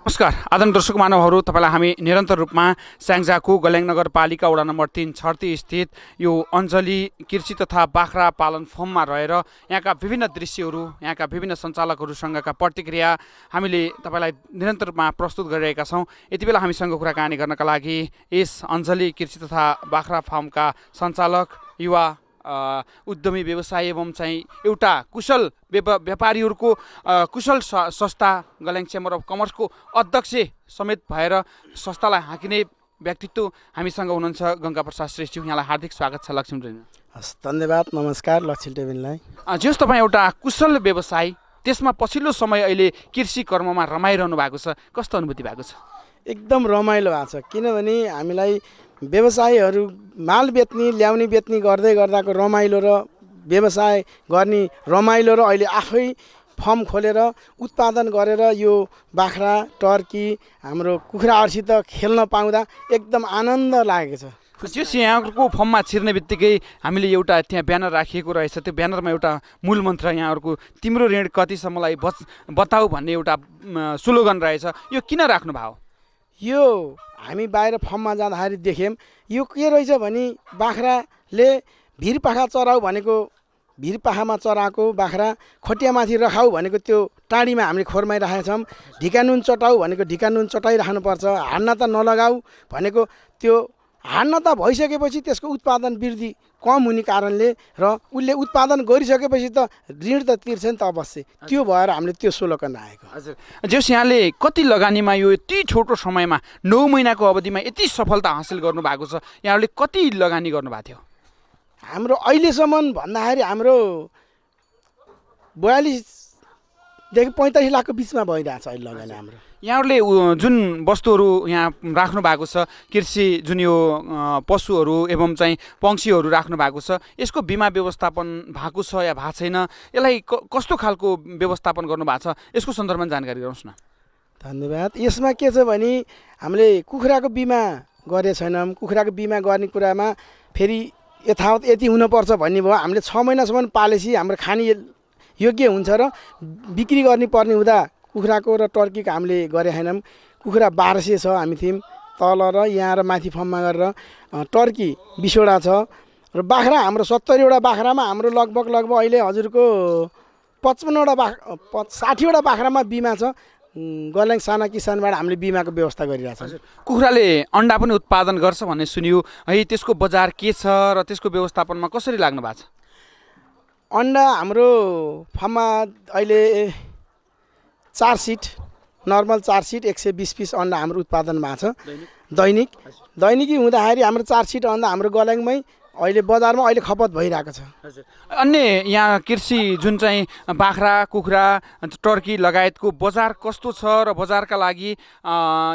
नमस्कार आदरणीय दर्शक महानुभावहरू, तपाईँलाई हामी निरन्तर रूपमा स्याङ्जाको गल्याङ नगरपालिका वडा नम्बर 3 छर्ती स्थित यो अञ्जली कृषि तथा बाख्रा पालन फर्ममा रहेर यहाँका विभिन्न दृश्यहरू, यहाँका विभिन्न सञ्चालकहरूसँगका प्रतिक्रिया हामीले तपाईँलाई निरन्तर रूपमा प्रस्तुत गरिरहेका छौँ। यति बेला हामीसँग कुराकानी गर्नका लागि यस अञ्जली कृषि तथा बाख्रा फार्मका सञ्चालक, युवा उद्यमी व्यवसाय एवं चाहिँ एउटा कुशल व्यापारीहरूको कुशल संस्था गल्याङ चेम्बर अफ कमर्सको अध्यक्ष समेत भएर संस्थालाई हाँकिने व्यक्तित्व हामीसँग हुनुहुन्छ गङ्गा प्रसाद श्रेष्ठी। यहाँलाई हार्दिक स्वागत छ लक्ष्मी टेबिन। हस्, धन्यवाद, नमस्कार लक्ष्मी टेबिनलाई। जस तपाईँ एउटा कुशल व्यवसायी, त्यसमा पछिल्लो समय अहिले कृषि कर्ममा रमाइरहनु भएको छ, कस्तो अनुभूति भएको छ? एकदम रमाइलो भएको छ, किनभने हामीलाई व्यवसायीहरू माल बेच्ने ल्याउने बेच्ने गर्दै गर्दाको रमाइलो र व्यवसाय गर्ने रमाइलो र अहिले आफै फर्म खोलेर उत्पादन गरेर यो बाख्रा टर्की हाम्रो कुखुराहरूसित खेल्न पाउँदा एकदम आनन्द लागेको छ। जस यहाँको फर्ममा छिर्ने बित्तिकै हामीले एउटा त्यहाँ ब्यानर राखिएको रहेछ, त्यो ब्यानरमा एउटा मूल मन्त्र यहाँहरूको तिम्रो ऋण कति छ मलाई बताऊ भन्ने एउटा स्लोगन रहेछ, यो किन राख्नु भयो? यो हामी बाहिर फर्ममा जाँदाखेरि देख्यौँ, यो के रहेछ भने बाख्राले भिरपाखा चराउ भनेको भिरपाखामा चराएको बाख्रा, खोटियामाथि रखाउ भनेको त्यो टाढीमा हामीले खोरमाइराखेका छौँ, ढिका नुन चटाउ भनेको ढिका नुन चटाइराख्नुपर्छ, हान्न त नलगाऊ भनेको त्यो हान्न त भइसकेपछि त्यसको उत्पादन वृद्धि कम हुने कारणले र उसले उत्पादन गरिसकेपछि त ऋण त तिर्छ नि त अवश्य, त्यो भएर हामीले त्यो स्लोगन राखेको। हजुर, जस यहाँले कति लगानीमा यो यति छोटो समयमा 9 महिनाको अवधिमा यति सफलता हासिल गर्नुभएको छ, यहाँहरूले कति लगानी गर्नुभएको थियो? हाम्रो अहिलेसम्म भन्दाखेरि हाम्रो 42 देखि 45 लाखको बिचमा भइरहेछ अहिले लगानी हाम्रो। यहाँहरूले जुन वस्तुहरू यहाँ राख्नु भएको छ, कृषि जुन यो पशुहरू एवं चाहिँ पक्षीहरू राख्नु भएको छ, यसको बिमा व्यवस्थापन भएको छ या भएको छैन, यसलाई कस्तो खालको व्यवस्थापन गर्नु भएको छ, यसको सन्दर्भमा जानकारी गराउनुहोस् न। धन्यवाद। यसमा के छ भने हामीले कुखुराको बिमा गरे छैनौँ। कुखुराको बिमा गर्ने कुरामा फेरि यथावत यति हुनुपर्छ भन्ने भयो। हामीले 6 महिनासम्म पालेपछि हाम्रो खाने योग्य हुन्छ र बिक्री गर्ने पर्ने हुँदा कुखुराको र टर्कीको हामीले गरे छैनौँ। कुखुरा 1200 छ हामी थियौँ तल र यहाँ र माथि फर्ममा गरेर। टर्की 20 वटा छ र बाख्रा हाम्रो 70 वटा बाख्रामा हाम्रो लगभग अहिले हजुरको 55 वटा 60 वटा बाख्रामा बिमा छ। गल्याङ साना किसानबाट हामीले बिमाको व्यवस्था गरिरहेछौँ। कुखुराले अन्डा पनि उत्पादन गर्छ भन्ने सुनियो है, त्यसको बजार के छ र त्यसको व्यवस्थापनमा कसरी लाग्नु भएको छ? अन्डा हाम्रो फार्ममा अहिले 4 सिट नर्मल 4 सिट 120 पिस अन्डा हाम्रो उत्पादन भएको छ दैनिकी हुँदाखेरि हाम्रो 4 सिट अन्डा हाम्रो गल्याङमै अहिले बजारमा अहिले खपत भइरहेको छ। अन्य यहाँ कृषि जुन चाहिँ बाख्रा कुखुरा टर्की लगायतको बजार कस्तो छ र बजारका लागि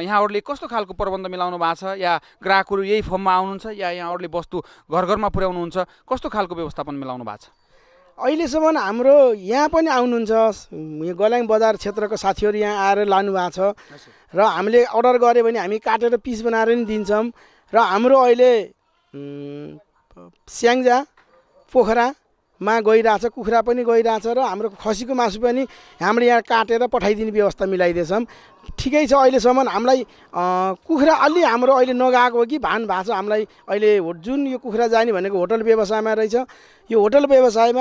यहाँहरूले कस्तो खालको प्रबन्ध मिलाउनु भएको छ, या ग्राहकहरू यही फर्ममा आउनुहुन्छ या यहाँहरूले वस्तु घर घरमा पुर्याउनुहुन्छ, कस्तो खालको व्यवस्थापन मिलाउनु भएको छ? अहिलेसम्म हाम्रो यहाँ पनि आउनुहुन्छ, यो गल्याङ बजार क्षेत्रको साथीहरू यहाँ आएर लानु भएको छ र हामीले अर्डर गऱ्यो भने हामी काटेर पिस बनाएर नि दिन्छौँ। र हाम्रो अहिले स्याङ्जा पोखरामा गइरहेछ, कुखुरा पनि गइरहेछ र हाम्रो खसीको मासु पनि हामीले यहाँ काटेर पठाइदिने व्यवस्था मिलाइदिएछौँ। ठिकै छ। अहिलेसम्म हामीलाई कुखुरा अलि हाम्रो अहिले नगएको हो कि भान भएको छ हामीलाई। अहिले जुन यो कुखुरा जाने भनेको होटल व्यवसायमा रहेछ। यो होटल व्यवसाय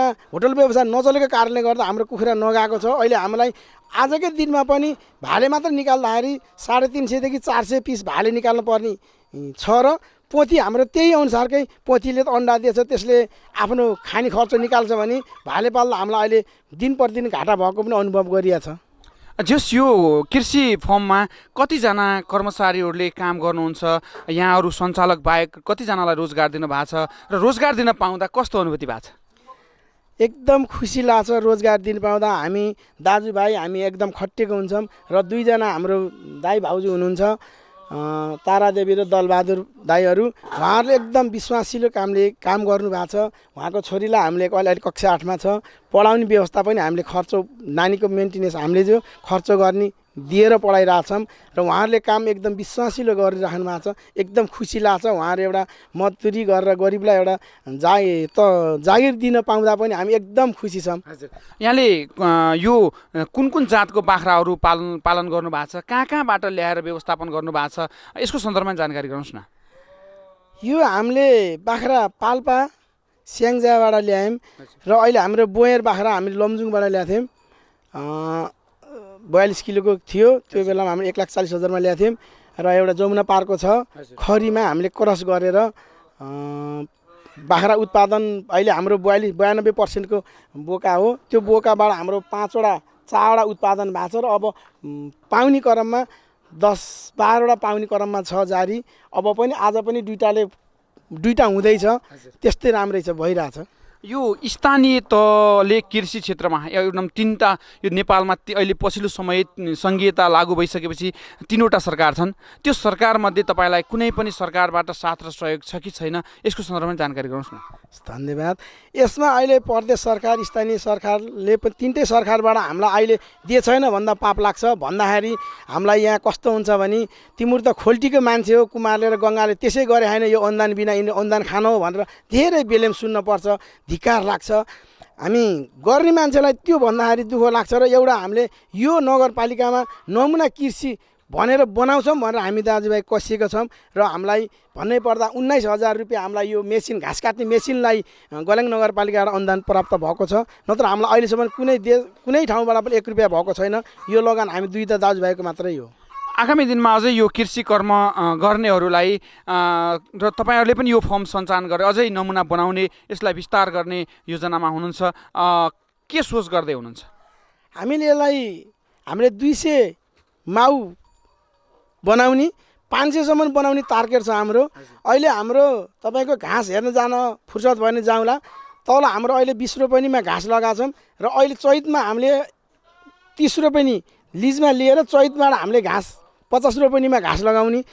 नचलेको कारणले गर्दा हाम्रो कुखुरा नगएको छ। अहिले हामीलाई आजकै दिनमा पनि भाले मात्र निकाल्दाखेरि 350 देखि 400 पिस भाले निकाल्नु पर्ने छ र पोथी हाम्रो त्यही अनुसारकै पोथीले त अन्डा दिएछ, त्यसले आफ्नो खाने खर्च निकाल्छ भने भाले पाल्दा हामीलाई अहिले दिन प्रतिदिन घाटा भएको पनि अनुभव गरिएको छ। जस यो कृषि फर्ममा कतिजना कर्मचारीहरूले काम गर्नुहुन्छ, यहाँहरू सञ्चालक बाहेक कतिजनालाई रोजगार दिनुभएको छ र रोजगार दिन पाउँदा कस्तो अनुभूति भएको छ? एकदम खुसी लाग्छ रोजगार दिन पाउँदा। हामी दाजुभाइ हामी एकदम खटिएको हुन्छौँ र 2 जना हाम्रो दाइ भाउजू हुनुहुन्छ, तारादेवी र दलबहादुर दाईहरू। उहाँहरूले एकदम विश्वासिलो काम गर्नुभएको छ। उहाँको छोरीलाई हामीले अहिले कक्षा 8मा छ, पढाउने व्यवस्था पनि हामीले खर्च नानीको मेन्टेनेन्स हामीले जो खर्च गर्ने दिएर पढाइरहेछौँ र उहाँहरूले काम एकदम विश्वासिलो गरिराख्नु भएको छ। एकदम खुसी लाग्छ। उहाँहरू एउटा मजदुरी गरेर गरिबलाई एउटा जागिर दिन पाउँदा पनि हामी एकदम खुसी छौँ। यहाँले यो कुन कुन जातको बाख्राहरू पालन गर्नुभएको छ, कहाँबाट ल्याएर व्यवस्थापन गर्नुभएको छ, यसको सन्दर्भमा जानकारी गराउनुहोस् न। यो हामीले बाख्रा पाल्पा स्याङ्जाबाट ल्यायौँ र अहिले हाम्रो बोयर बाख्रा हामीले लमजुङबाट ल्याएको थियौँ। 42 किलोको थियो त्यो बेलामा हामीले 1,40,000मा ल्याएको थियौँ र एउटा जमुना पार्कको छ खरीमा हामीले क्रस गरेर बाख्रा उत्पादन अहिले हाम्रो 92% को बोका हो। त्यो बोकाबाट हाम्रो 4वटा उत्पादन भएको छ र अब पाउने क्रममा 10-12 वटा पाउने क्रममा छ जारी। अब पनि आज पनि दुईटा हुँदैछ, त्यस्तै राम्रै छ भइरहेछ। यो स्थानीय तहले कृषि क्षेत्रमा एकदम 3टा यो नेपालमा अहिले पछिल्लो समय सङ्घीयता लागू भइसकेपछि 3वटा सरकार छन्। त्यो सरकारमध्ये तपाईँलाई कुनै पनि सरकारबाट साथ र सहयोग छ कि छैन, यसको सन्दर्भमा जानकारी गराउनुहोस् न। धन्यवाद। यसमा अहिले प्रदेश सरकार स्थानीय सरकारले पनि 3टै सरकारबाट हामीलाई अहिले दिए छैन भन्दा पाप लाग्छ। भन्दाखेरि हामीलाई यहाँ कस्तो हुन्छ भने तिम्रो त खोल्टीको मान्छे हो, कुमारले र गङ्गाले त्यसै गरे होइन, यो अनुदान बिना यिनीहरू अनुदान खानु हो भनेर धेरै बेलेम सुन्नुपर्छ, धिक्कार लाग्छ। हामी गर्ने मान्छेलाई त्यो भन्दाखेरि दुःख लाग्छ र एउटा हामीले यो नगरपालिकामा नमुना कृषि भनेर बनाउँछौँ भनेर हामी दाजुभाइ कसिएका छौँ र हामीलाई भन्नै पर्दा 19,000 रुपियाँ हामीलाई यो मेसिन घाँस काट्ने मेसिनलाई गल्याङ नगरपालिकाबाट अनुदान प्राप्त भएको छ। नत्र हामीलाई अहिलेसम्म कुनै ठाउँबाट पनि 1 रुपियाँ भएको छैन। यो लगान हामी 2 दाजुभाइको मात्रै हो। आगामी दिनमा अझै यो कृषि कर्म गर्नेहरूलाई र तपाईँहरूले पनि यो फर्म सञ्चालन गरेर अझै नमुना बनाउने, यसलाई विस्तार गर्ने योजनामा हुनुहुन्छ, के सोच गर्दै हुनुहुन्छ? हामीले 200 माउ बनाउने 500सम्म बनाउने टार्गेट छ हाम्रो। अहिले हाम्रो तपाईँको घाँस हेर्न जान फुर्सद भयो भने जाउँला। तल हाम्रो अहिले 20 रोपनीमा घाँस लगाएको छौँ र अहिले चैतमा हामीले 30 रोपनी लिजमा लिएर चैतबाट हामीले घाँस 50 रोपनीमा घाँस लगाउने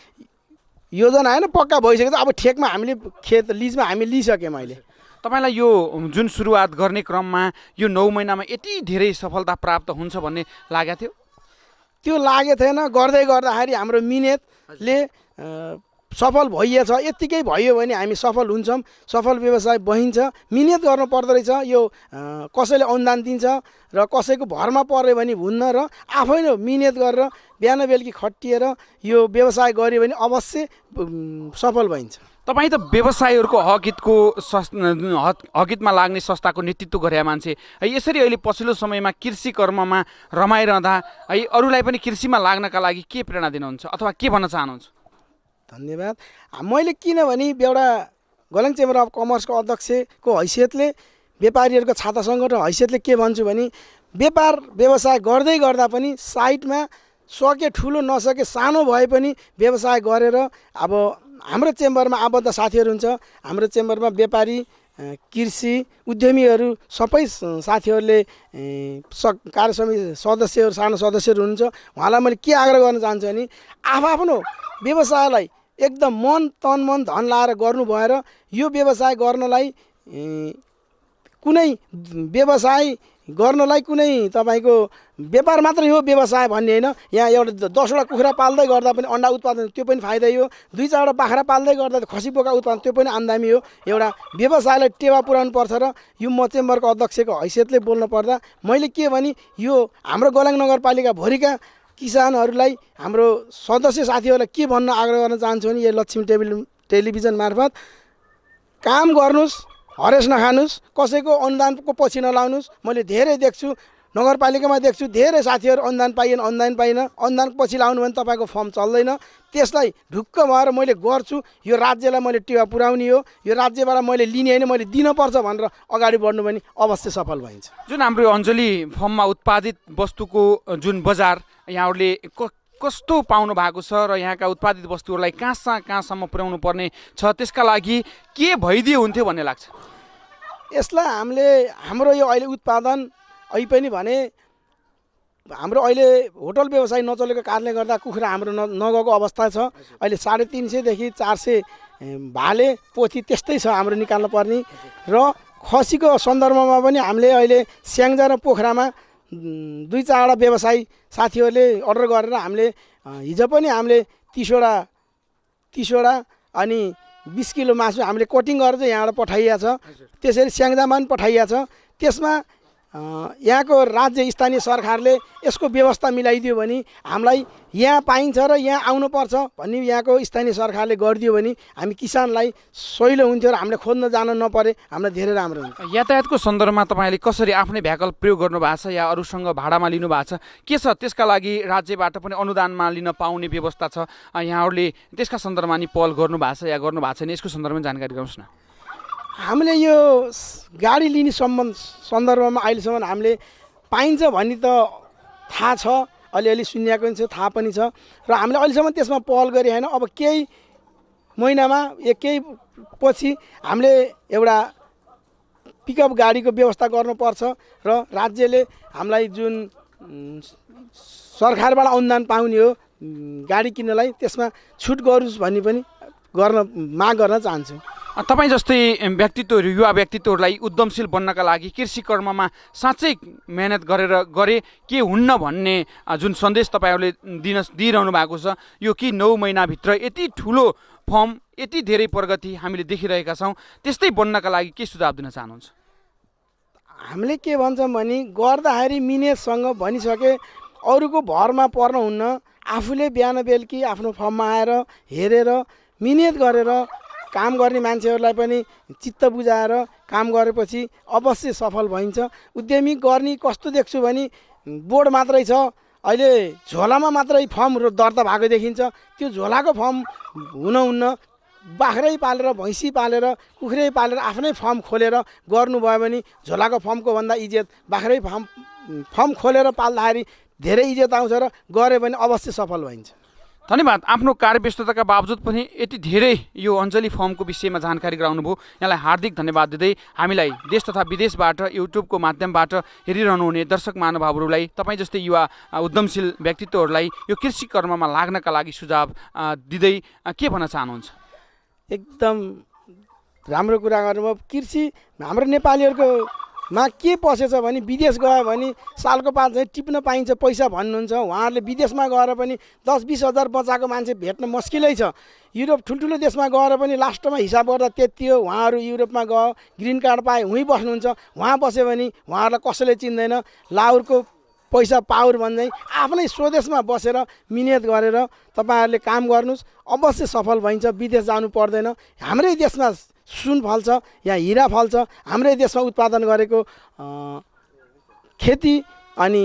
योजना होइन, पक्का भइसक्यो। अब ठेकमा हामीले खेत लिजमा हामी लिइसक्यौँ अहिले। तपाईँलाई यो जुन सुरुवात गर्ने क्रममा यो 9 महिनामा यति धेरै सफलता प्राप्त हुन्छ भन्ने लागेको थियो? त्यो लागेको थिएन। गर्दै गर्दाखेरि हाम्रो मिहिनेतले सफल भइएछ। यत्तिकै भयो भने हामी सफल हुन्छौँ, सफल व्यवसाय बहिन्छ। मिहिनेत गर्नु पर्दो रहेछ। यो कसैले अनुदान दिन्छ र कसैको भरमा पऱ्यो भने हुन्न, र आफै नै मिहिनेत गरेर बिहान बेलुकी खटिएर यो व्यवसाय गऱ्यो भने अवश्य सफल भइन्छ। तपाईँ त व्यवसायहरूको हकितमा लाग्ने संस्थाको नेतृत्व गरे मान्छे है, यसरी अहिले पछिल्लो समयमा कृषि कर्ममा रमाइरहँदा है अरूलाई पनि कृषिमा लाग्नका लागि के प्रेरणा दिनुहुन्छ अथवा के भन्न चाहनुहुन्छ? धन्यवाद। मैले किनभने एउटा गलङ चेम्बर अफ कमर्सको अध्यक्षको हैसियतले, व्यापारीहरूको छाता सङ्गठन हैसियतले के भन्छु भने व्यापार व्यवसाय गर्दै गर्दा पनि साइडमा सके ठुलो नसके सानो भए पनि व्यवसाय गरेर अब हाम्रो चेम्बरमा आबद्ध साथीहरू हुन्छ। हाम्रो चेम्बरमा व्यापारी, कृषि उद्यमीहरू सबै साथीहरूले कार्य समिति सदस्यहरू, सानो सदस्यहरू हुनुहुन्छ। उहाँलाई मैले के आग्रह गर्न चाहन्छु भने आफ्नो व्यवसायलाई एकदम मन तन मन धन लाएर गर्नु भएर यो व्यवसाय गर्नलाई कुनै व्यवसाय गर्नलाई कुनै तपाईँको व्यापार मात्रै हो व्यवसाय भन्ने होइन। यहाँ एउटा 10वटा कुखुरा पाल्दै गर्दा पनि अन्डा उत्पादन त्यो पनि फाइदै हो। 2-4वटा बाख्रा पाल्दै गर्दा खसी बोका उत्पादन त्यो पनि आम्दानी हो। एउटा व्यवसायलाई टेवा पुर्याउनु पर्छ र यो म चेम्बरको अध्यक्षको हैसियतले बोल्नु पर्दा मैले के भने यो हाम्रो गलङ नगरपालिका भरिका किसानहरूलाई, हाम्रो सदस्य साथीहरूलाई के भन्न आग्रह गर्न चाहन्छु भने यो लक्ष्मी टेलिभिजन मार्फत काम गर्नुहोस्, हरेस नखानुहोस्, कसैको अनुदानको पछि नलाउनुहोस्। मैले धेरै देख्छु, नगरपालिकामा देख्छु धेरै साथीहरू अनुदान पाइएन, अनुदानको पछि लाउनु भने तपाईँको फर्म चल्दैन। त्यसलाई ढुक्क भएर मैले गर्छु, यो राज्यलाई मैले टेवा पुर्याउने हो, यो राज्यबाट मैले लिने होइन, मैले दिनुपर्छ भनेर अगाडि बढ्नु भने अवश्य सफल भइन्छ। जुन हाम्रो अञ्जली फर्ममा उत्पादित वस्तुको जुन बजार यहाँहरूले कस्तो पाउनु भएको छ र यहाँका उत्पादित वस्तुहरूलाई कहाँसम्म पुर्याउनु पर्ने छ, त्यसका लागि के भइदिए हुन्थ्यो भन्ने लाग्छ? यसलाई हाम्रो यो अहिले उत्पादन अहिले पनि भने हाम्रो अहिले होटल व्यवसाय नचलेको कारणले गर्दा कुखुरा हाम्रो नगएको अवस्था छ। अहिले 350 देखि 400 भाले पोथी त्यस्तै छ हाम्रो निकाल्नु पर्ने। र खसीको सन्दर्भमा पनि हामीले अहिले स्याङ्जा र पोखरामा 2-4वटा व्यवसायी साथीहरूले अर्डर गरेर हामीले हिजो पनि हामीले 30 वटा अनि 20 किलो मासु हामीले कटिङ गरेर चाहिँ यहाँबाट पठाइएको छ। त्यसरी स्याङ्जामा पनि पठाइएको छ। त्यसमा यहाँको राज्य स्थानीय सरकारले यसको व्यवस्था मिलाइदियो भने हामीलाई यहाँ पाइन्छ र यहाँ आउनुपर्छ भन्ने यहाँको स्थानीय सरकारले गरिदियो भने हामी किसानलाई सहिलो हुन्थ्यो र हामीले खोज्न जान नपरे, हामीलाई धेरै राम्रो हुन्छ। यातायातको सन्दर्भमा तपाईँले कसरी आफ्नै भ्याकल प्रयोग गर्नु भएको छ या अरूसँग भाडामा लिनु भएको छ के छ? त्यसका लागि राज्यबाट पनि अनुदानमा लिन पाउने व्यवस्था छ? यहाँहरूले त्यसका सन्दर्भमा नि पहल गर्नु भएको छ या गर्नु भएको छैन, यसको सन्दर्भमा जानकारी गराउनुहोस् न। हामीले यो गाडी लिने सन्दर्भमा अहिलेसम्म हामीले पाइन्छ भन्ने त थाहा छ, अलिअलि सुनिएको पनि छ, थाहा पनि छ र हामीले अहिलेसम्म त्यसमा पहल गरे होइन। अब केही महिनामा केही पछि हामीले एउटा पिकअप गाडीको व्यवस्था गर्नुपर्छ र राज्यले हामीलाई जुन सरकारबाट अनुदान पाउने हो गाडी किन्नलाई त्यसमा छुट गरोस् भन्ने पनि माग गर्न चाहन्छु। तपाईँ जस्तै व्यक्तित्वहरू, युवा व्यक्तित्वहरूलाई उद्यमशील बन्नका लागि कृषि कर्ममा साँच्चै मेहनत गरे के हुन्न भन्ने जुन सन्देश तपाईँहरूले दिइरहनु भएको छ, यो कि 9 महिनाभित्र यति ठुलो फर्म, यति धेरै प्रगति हामीले देखिरहेका छौँ, त्यस्तै बन्नका लागि के सुझाव दिन चाहनुहुन्छ? हामीले के भन्छौँ भने गर्दाखेरि मिहिनेतसँग भनिसके अरूको भरमा पर्न हुन्न। आफूले बिहान बेलुकी आफ्नो फर्ममा आएर हेरेर मिहिनेत गरेर काम गर्ने मान्छेहरूलाई पनि चित्त बुझाएर काम गरेपछि अवश्य सफल भइन्छ। उद्यमी गर्ने कस्तो देख्छु भने बोर्ड मात्रै छ, अहिले झोलामा मात्रै फर्म दर्ता भएको देखिन्छ। त्यो झोलाको फर्म हुन्न, बाख्रै पालेर, भैँसी पालेर, कुखुरै पालेर आफ्नै फर्म खोलेर गर्नुभयो भने झोलाको फर्मको भन्दा इज्जत बाख्रै फर्म खोलेर पाल्दाखेरि धेरै इज्जत आउँछ र गऱ्यो भने अवश्य सफल भइन्छ। धन्यवाद। आफ्नो कार्यव्यस्तताका बावजुद पनि यति धेरै यो अञ्जली फर्मको विषयमा जानकारी गराउनुभयो, यहाँलाई हार्दिक धन्यवाद दिँदै हामीलाई देश तथा विदेशबाट युट्युबको माध्यमबाट हेरिरहनुहुने दर्शक महानुभावहरूलाई तपाईँ जस्तै युवा उद्यमशील व्यक्तित्वहरूलाई यो कृषि कर्ममा लाग्नका लागि सुझाव दिँदै के भन्न चाहनुहुन्छ? एकदम राम्रो कुरा गर्नुभयो। कृषि हाम्रो नेपालीहरूको मा के पसेछ भने विदेश गयो भने सालको 5 चाहिँ टिप्न पाइन्छ पैसा भन्नुहुन्छ। उहाँहरूले विदेशमा गएर पनि 10-20 हजार बचाएको मान्छे भेट्न मुस्किलै छ। युरोप ठुल्ठुलो देशमा गएर पनि लास्टमा हिसाब गर्दा त्यति हो। उहाँहरू युरोपमा गयो, ग्रिन कार्ड पाए, उहीँ बस्नुहुन्छ। उहाँ बस्यो भने उहाँहरूलाई कसैले चिन्दैन। लाहुरको पैसा पावर भन्दै आफ्नै स्वदेशमा बसेर मिहिनेत गरेर तपाईँहरूले काम गर्नुहोस्, अवश्य सफल भइन्छ। विदेश जानु पर्दैन। हाम्रै देशमा सुन फल्छ, यहाँ हिरा फल्छ। हाम्रै देशमा उत्पादन गरेको खेती अनि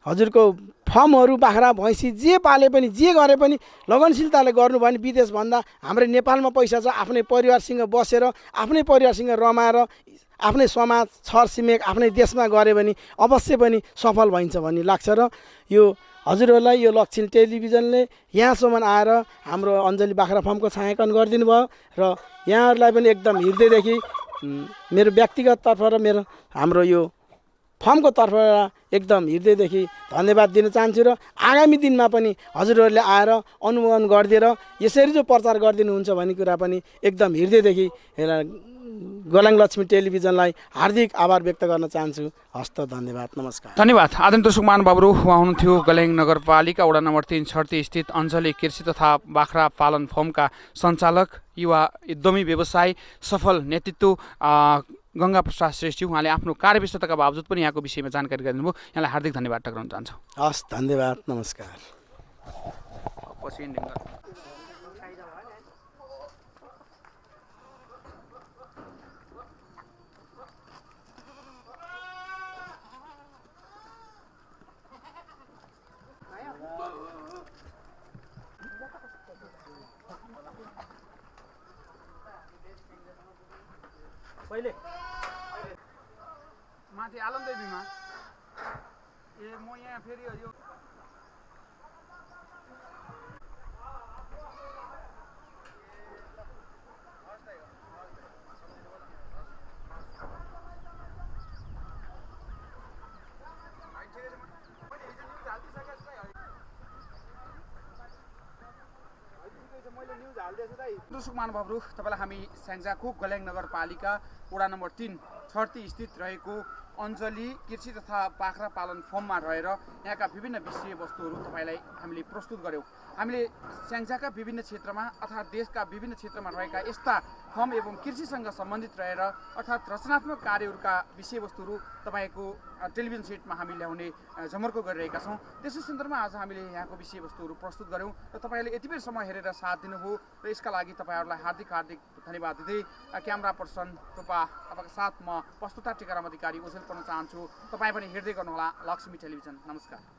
हजुरको फर्महरू बाख्रा भैँसी जे पाले पनि जे गरे पनि लगनशीलताले गर्नु भने विदेशभन्दा हाम्रै नेपालमा पैसा छ। आफ्नै परिवारसँग बसेर आफ्नै परिवारसँग रमाएर आफ्नै समाज छरछिमेक आफ्नै देशमा गऱ्यो भने अवश्य पनि सफल भइन्छ भन्ने लाग्छ। र यो हजुरहरूलाई यो लक्ष्मी टेलिभिजनले यहाँसम्म आएर हाम्रो अञ्जली बाख्रा फार्मको छायाङ्कन गरिदिनु भयो र यहाँहरूलाई पनि एकदम हृदयदेखि मेरो व्यक्तिगत तर्फ र मेरो हाम्रो यो फर्मको तर्फबाट एकदम हृदयदेखि धन्यवाद दिन चाहन्छु। र आगामी दिनमा पनि हजुरहरूले आएर अनुमोदन गरिदिएर यसरी जो प्रचार गरिदिनुहुन्छ भन्ने कुरा पनि एकदम हृदयदेखि गोलाङ लक्ष्मी टेलिभिजनलाई हार्दिक आभार व्यक्त गर्न चाहन्छु। हस्त धन्यवाद, नमस्कार। धन्यवाद। आदरणीय दर्शक महानुभावहरू, उहाँ हुनुहुन्थ्यो गोलाङ नगरपालिका वडा नम्बर 3 छर्ती स्थित अञ्जली कृषि तथा बाख्रा पालन फर्मका सञ्चालक, युवा उद्यमी व्यवसाय सफल नेतृत्व गङ्गा प्रसाद श्रेष्ठी। उहाँले आफ्नो कार्यव्यस्तताका बावजुद पनि यहाँको विषयमा जानकारी गरिदिनुभयो। यहाँलाई हार्दिक धन्यवाद टक्राउन चाहन्छु। हस्, धन्यवाद, नमस्कार। पहिले माथि आलमदेवीमा म यहाँ फेरि यो दर्शक महानुभावहरू, तपाईँलाई हामी स्याङ्जाको गोलाङ नगरपालिका वडा नम्बर 3 छर्ती स्थित रहेको अञ्जली कृषि तथा बाख्रा पालन फर्ममा रहेर यहाँका विभिन्न विषयवस्तुहरू तपाईँलाई हामीले प्रस्तुत गऱ्यौँ। हामीले स्याङ्जाका विभिन्न क्षेत्रमा अर्थात् देशका विभिन्न क्षेत्रमा रहेका यस्ता फर्म एवं कृषिसँग सम्बन्धित रहेर अर्थात् रचनात्मक कार्यहरूका विषयवस्तुहरू तपाईँको टेलिभिजन सेटमा हामी ल्याउने जमर्को गरिरहेका छौँ। त्यसै सन्दर्भमा आज हामीले यहाँको विषयवस्तुहरू प्रस्तुत गऱ्यौँ र तपाईँले यति बेर समय हेरेर साथ दिनुभयो र यसका लागि तपाईँहरूलाई हार्दिक हार्दिक धन्यवाद दिँदै क्यामेरा पर्सन टोपा तपाईँको साथ म प्रस्तुता टिकाराम अधिकारी ओझेल गर्न चाहन्छु। तपाईँ पनि हेर्दै गर्नुहोला लक्ष्मी टेलिभिजन। नमस्कार।